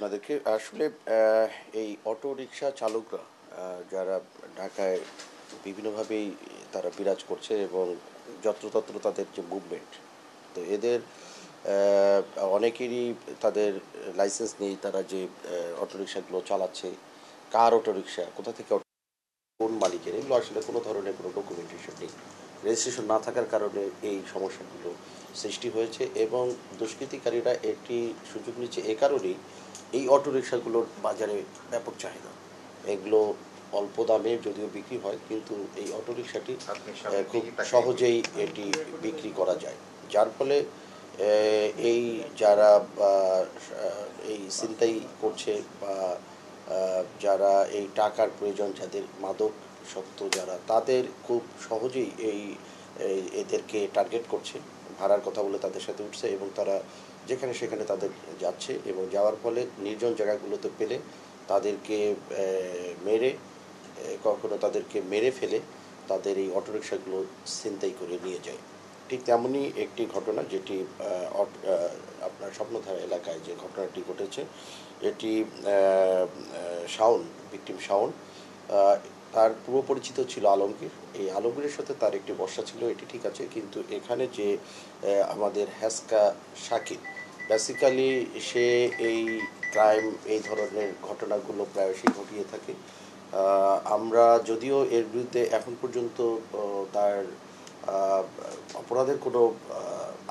আপনাদেরকে। আসলে এই অটো রিকশা চালকরা যারা ঢাকায় বিভিন্নভাবেই তারা বিরাজ করছে এবং যত্রতত্র তাদের যে মুভমেন্ট, তো এদের আহ, অনেকেরই তাদের লাইসেন্স নেই। তারা যে অটো রিকশাগুলো চালাচ্ছে, কার অটো রিকশা, কোথা থেকে কোন মালিকের, এগুলো আসলে কোনো ধরনের কোনো ডকুমেন্টেশন নেই। রেজিস্ট্রেশন না থাকার কারণে এই সমস্যাগুলো সৃষ্টি হয়েছে এবং দুষ্কৃতিকারীরা একটি সুযোগ নিচ্ছে এ কারণেই এই অটোরিকশাগুলোর বাজারে ব্যাপক চাহিদা। এগুলো অল্প দামে যদিও বিক্রি হয়, কিন্তু এই অটোরিকশাটি খুব সহজেই এটি বিক্রি করা যায়, যার ফলে এই যারা এই ছিনতাই করছে বা যারা এই টাকার প্রয়োজন, যাদের মাদক সত্ত্ব, যারা তাদের খুব সহজেই এদেরকে টার্গেট করছে, ভাড়ার কথা বলে তাদের সাথে উঠছে এবং তারা যেখানে সেখানে তাদের যাচ্ছে এবং যাওয়ার ফলে নির্জন জায়গাগুলোতে পেলে তাদেরকে মেরে, কখনো তাদেরকে মেরে ফেলে তাদের এই অটোরিকশাগুলো ছিনতাই করে নিয়ে যায়। ঠিক তেমনই একটি ঘটনা যেটি আপনার স্বপ্নধারা এলাকায় যে ঘটনাটি ঘটেছে, এটি শাওন, ভিকটিম শাওন। তার পূর্ব পরিচিত ছিল আলমগীর। এই আলমগীরের সাথে তার একটি বর্ষা ছিল, এটি ঠিক আছে, কিন্তু এখানে যে আমাদের হ্যাসকা শাকিল, বেসিক্যালি সে এই ক্রাইম, এই ধরনের ঘটনাগুলো প্রায়শই ঘটিয়ে থাকে। আমরা যদিও এর বিরুদ্ধে এখন পর্যন্ত তার অপরাধের কোনো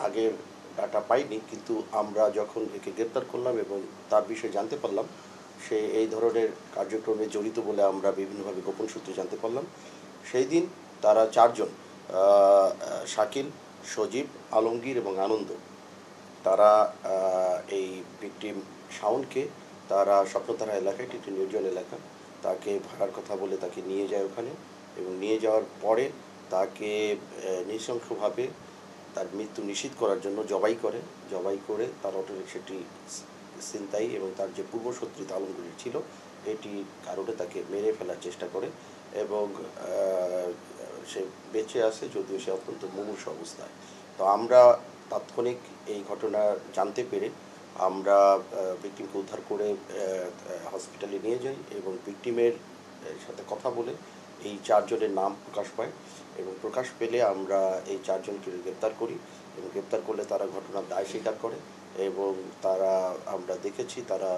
আগের ডাটা পাইনি, কিন্তু আমরা যখন একে গ্রেপ্তার করলাম এবং তার বিষয়ে জানতে পারলাম সে এই ধরনের কার্যক্রমে জড়িত বলে আমরা বিভিন্নভাবে গোপন সূত্রে জানতে পারলাম, সেই দিন তারা চারজন, শাকিল, সজীব, আলমগীর এবং আনন্দ, তারা এই ভিকটিম শাওনকে তারা স্বপ্নধারা এলাকায়, এটি একটি নির্জন এলাকা, তাকে ভাড়ার কথা বলে তাকে নিয়ে যায় ওখানে এবং নিয়ে যাওয়ার পরে তাকে নৃশংসভাবে তার মৃত্যু নিশ্চিত করার জন্য জবাই করে তার অটোরিকশাটি ছিনতাই এবং তার যে পূর্বশত্রুতা আলমগীর ছিল এটি কারণে তাকে মেরে ফেলার চেষ্টা করে এবং সে বেঁচে আছে, যদিও সে অত্যন্ত মুমূর্ষু অবস্থায়। তো আমরা তাৎক্ষণিক এই ঘটনা জানতে পেরে আমরা ভিকটিমকে উদ্ধার করে হসপিটালে নিয়ে যাই এবং ভিকটিমের সাথে কথা বলে এই চারজনের নাম প্রকাশ পায় এবং প্রকাশ পেলে আমরা এই চারজনকে গ্রেপ্তার করি এবং গ্রেপ্তার করলে তারা ঘটনার দায় স্বীকার করে এবং তারা, আমরা দেখেছি তারা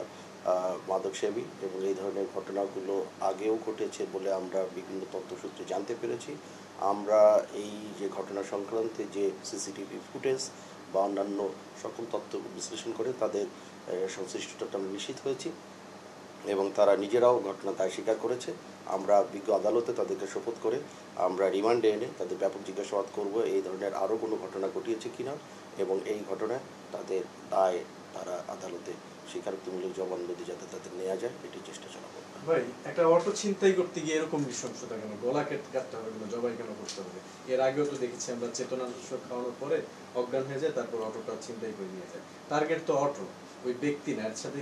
মাদকসেবী এবং এই ধরনের ঘটনাগুলো আগেও ঘটেছে বলে আমরা বিভিন্ন তথ্যসূত্রে জানতে পেরেছি। আমরা এই যে ঘটনা সংক্রান্তে যে সিসিটিভি ফুটেজ বা অন্যান্য সকল তথ্য বিশ্লেষণ করে তাদের সংশ্লিষ্টতা আমরা নিশ্চিত হয়েছি এবং তারা নিজেরাও ঘটনা দায় স্বীকার করেছে। আমরা বিজ্ঞ আদালতে তাদেরকে শপথ করে আমরা রিমান্ডে এনে তাদের ব্যাপক জিজ্ঞাসাবাদ করব এই ধরনের আরও কোনো ঘটনা ঘটিয়েছে কিনা এবং এই ঘটনায় তাদের দায় তারা আদালতে স্বীকারোক্তিমূলক জবানবন্দি যাতে তাদের নেওয়া যায় এটি চেষ্টা চালাবো। ভাই, একটা অটো ছিনতাই করতে গিয়ে এরকম নৃশংসতা কেন? গলা কাটতে হবে কেন? জবাই কেন করতে হবে? এর আগেও তো দেখেছি আমরা চেতনানাশক খাওয়ানোর পরে অজ্ঞান হয়ে যায়, তারপর অটোটা ছিনতাই করে নিয়ে যায়। টার্গেট তো অটো, ওই ব্যক্তি না। এর সাথে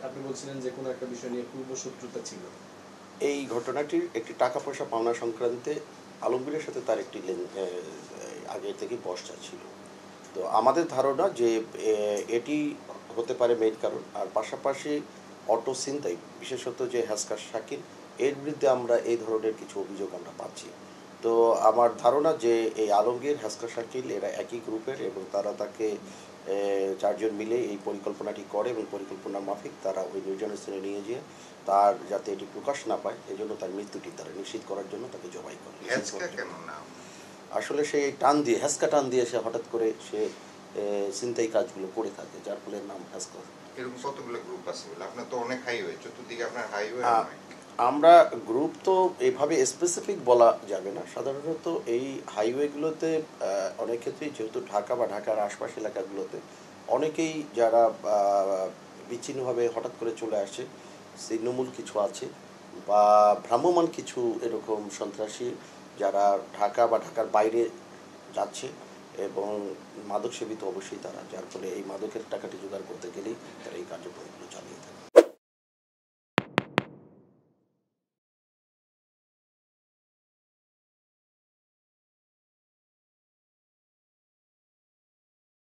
আপনি বলছিলেন যে কোনো একটা বিষয় নিয়ে পূর্ব শত্রুতা ছিল। এই ঘটনাটির একটি টাকা পয়সা পাওনা সংক্রান্তে আলমগীরের সাথে তার একটি আগে থেকে বর্ষা ছিল। তো আমাদের ধারণা যে এটি হতে পারে মেইন কারণ, আর পাশাপাশি অটো ছিনতাই, বিশেষত যে হ্যাসকা শাকিল, এর বিরুদ্ধে আমরা এই ধরনের কিছু অভিযোগ আমরা পাচ্ছি। তো আমার ধারণা যে এই আলমগীর, হ্যাসকা শাকিল এরা একই গ্রুপের এবং তারা তাকে চারজন মিলে এই পরিকল্পনাটি করে এবং পরিকল্পনা মাফিক তারা ওই নির্জন স্থানে নিয়ে যেয়ে তার যাতে এটি প্রকাশ না পায় এজন্য তার মৃত্যুটি তারা নিশ্চিত করার জন্য তাকে জবাই করে। আসলে সে হ্যাসকা টান দিয়ে সে হঠাৎ করে সে ছিনতাই কাজগুলো করে থাকে, যার ফলে নাম হ্যাসকা। এরকম কতগুলো গ্রুপ আছে বলে? আপনার তো অনেক হাইওয়ে, চতুর্দিকে আপনার হাইওয়ে। আমরা গ্রুপ তো এভাবে স্পেসিফিক বলা যাবে না, সাধারণত এই হাইওয়েগুলোতে অনেক ক্ষেত্রেই যেহেতু ঢাকা বা ঢাকার আশপাশ এলাকাগুলোতে অনেকেই যারা বিচ্ছিন্নভাবে হঠাৎ করে চলে আসে, ছিন্নমূল কিছু আছে বা ভ্রাম্যমান কিছু এরকম সন্ত্রাসী যারা ঢাকা বা ঢাকার বাইরে যাচ্ছে এবং মাদক সেবী তো অবশ্যই তারা, যার ফলে এই মাদকের টাকাটি জোগাড় করতে গেলেই তারা এই কার্যক্রমগুলো চালিয়ে থাকে।